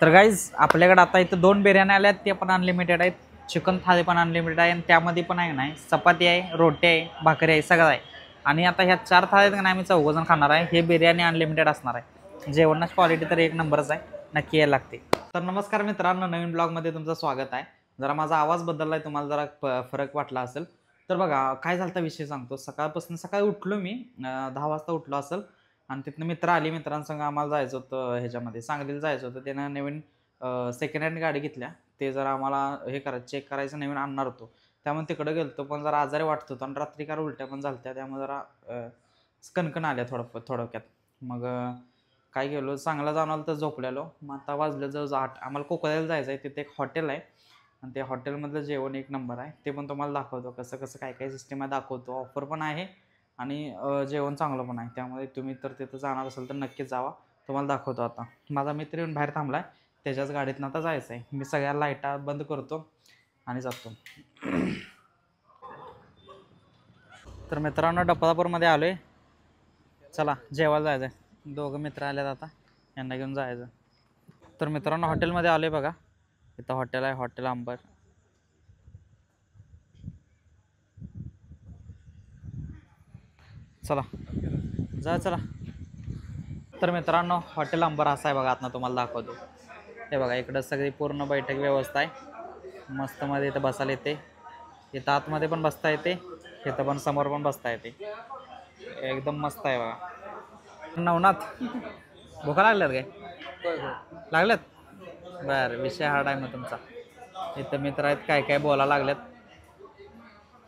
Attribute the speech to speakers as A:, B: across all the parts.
A: तर गाईज आपल्याकडे आता इथं 2 बिर्याणी आल्यात, ते पण अनलिमिटेड आहेत. चिकन थाली पण अनलिमिटेड आहे आणि त्यामध्ये पण आहे नाही चपाती आहे, रोटी आहे, भाकरी आहे, सगळं आहे. आणि आता ह्या 4 थाळ्या आहेत ना आम्ही 4 जण खाणार आहे. हे बिर्याणी अनलिमिटेड असणार आहे. जेवणाची क्वालिटी तर एक नंबरच आहे, नक्की यायला लागते. तर नमस्कार मित्रांनो, नवीन ब्लॉगमध्ये तुमचं स्वागत आहे. जरा माझा आवाज बदलला आहे, तुम्हाला जरा फरक वाटला असेल तर बघा काय झालं विषय सांगतो. सकाळी उठलो मी 10 वाजता उठलो असेल आणि तिथनं मित्र आली. मित्रांसंग आम्हाला जायचं होतं, ह्याच्यामध्ये सांगलीला जायचं होतं. त्यानं नवीन सेकंड हँड गाडी घेतल्या. ते जरा आम्हाला हे करायचं, चेक करायचं, नवीन आणणार होतो. त्यामुळे तिकडे गेलतो, पण जरा आजारी वाटत होतो आणि रात्री काय उलट्या पण झाल्या, त्यामुळे जरा कणकण आल्या थोडक्यात. मग काय गेलो, चांगला जाऊन आलो तर झोपलेलो. मग आता वाजलं जवळ 8. आम्हाला कोकणाला जायचं आहे. तिथे एक हॉटेल आहे आणि ते हॉटेलमधलं जेवण एक नंबर आहे. ते पण तुम्हाला दाखवतो, कसं कसं काय काय सिस्टम आहे दाखवतो. ऑफर पण आहे आणि जेवण चांगलं पण आहे. त्यामुळे तुम्ही तर तिथं जाणार असेल तर नक्कीच जावा, तुम्हाला दाखवतो. आता माझा मित्र येऊन बाहेर थांबला आहे, त्याच्याच गाडीतनं आता जायचं आहे. मी सगळ्या लाईटा बंद करतो आणि जातो. तर मित्रांनो डफळापूरमध्ये आलो आहे. चला जेवायला जायचं आहे. 2 मित्र आलेत, आता यांना घेऊन जायचं. तर मित्रांनो हॉटेलमध्ये आलो आहे बघा. इथं हॉटेल आहे, हॉटेल अंबर. चला चला. तर मित्रांनो हॉटेल अंबर असं आहे बघा. आतनं तुम्हाला दाखवतो. हे बघा, इकडं सगळी पूर्ण बैठक व्यवस्था आहे. मस्त मध्ये इथं बसायला येते. इथं आतमध्ये पण बसता येते, इथं पण समोर पण बसता येते. एकदम मस्त आहे बघा. नवनाथ भुका लागल्यात काय? लागल्यात? बरं, विषय हार्ड आहे मग तुमचा. इथं मित्र आहेत, काय काय बोलायला लागल्यात.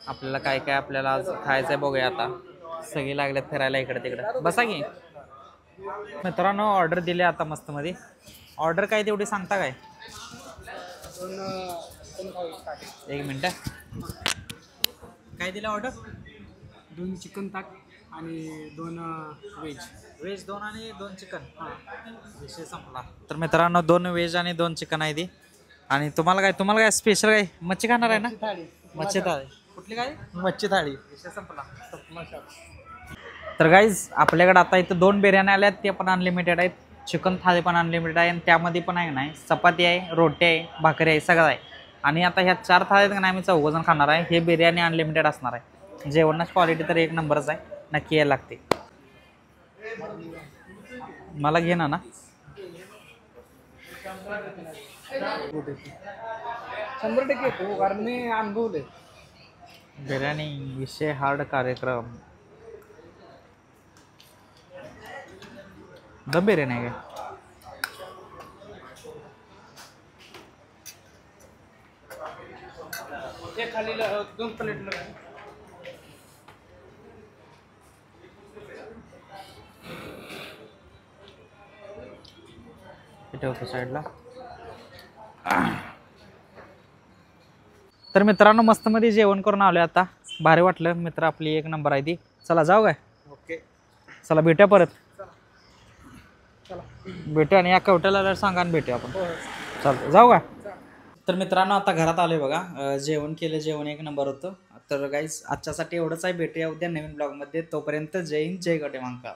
A: आपल्याला काय काय आपल्याला आज खायचं आहे बघूया. आता सगळी लागल्यात फिरायला इकडे तिकडे. बसा की मित्रांनो. ऑर्डर दिली आता मस्त मध्ये. ऑर्डर काय तेवढी सांगता काय? 1 मिनिट. काय दिलं ऑर्डर?
B: 2 चिकन ताक आणि 2
A: व्हेज 2 आणि 2 चिकन. विषय संपला. तर मित्रांनो 2 व्हेज आणि 2 चिकन आहे ती. आणि तुम्हाला काय स्पेशल काय? मच्छी खाणार आहे ना? मच्छी थाळी. कुठली काय? मच्छी थाळी. विषय संपला. तर गाईज आपल्याकडे आता इथं 2 बिर्याणी आल्यात, ते पण अनलिमिटेड आहेत. चिकन थाळी पण अनलिमिटेड आहे आणि त्यामध्ये पण आहे नाही चपाती आहे, रोटी आहे, भाकरी आहे, सगळं आहे. आणि आता ह्या 4 थाळ्या आहेत ना आम्ही 4 जण खाणार आहे. हे बिर्याणी अनलिमिटेड असणार आहे. जेवणाची क्वालिटी तर एक नंबरच आहे, नक्की यायला लागते. मला घे ना.
B: 100% येतो, कारण मी अनुभवले.
A: बिर्याणी विषय हार्ड कार्यक्रम. दम बिर्याणी आहे का?
B: एक खाली 2 प्लेट
A: ठेवतो साईडला. तर मित्रांनो मस्त मध्ये जेवण करून आलोय आता. भारी वाटलं. मित्र आपली एक नंबर आहे ती. चला जाऊ काय?
B: ओके,
A: चला भेटूया परत. भेटूया आणि या कवट्याला सांगा आणि भेटूया आपण. चालतं, जाऊ का? तर मित्रांनो आता घरात आलोय बघा. जेवण केलं, जेवण एक नंबर होतं. तर गाईज आजच्यासाठी एवढंच आहे. भेटूया उद्या नवीन ब्लॉगमध्ये. तोपर्यंत जय हिंद, जय गटे मांका.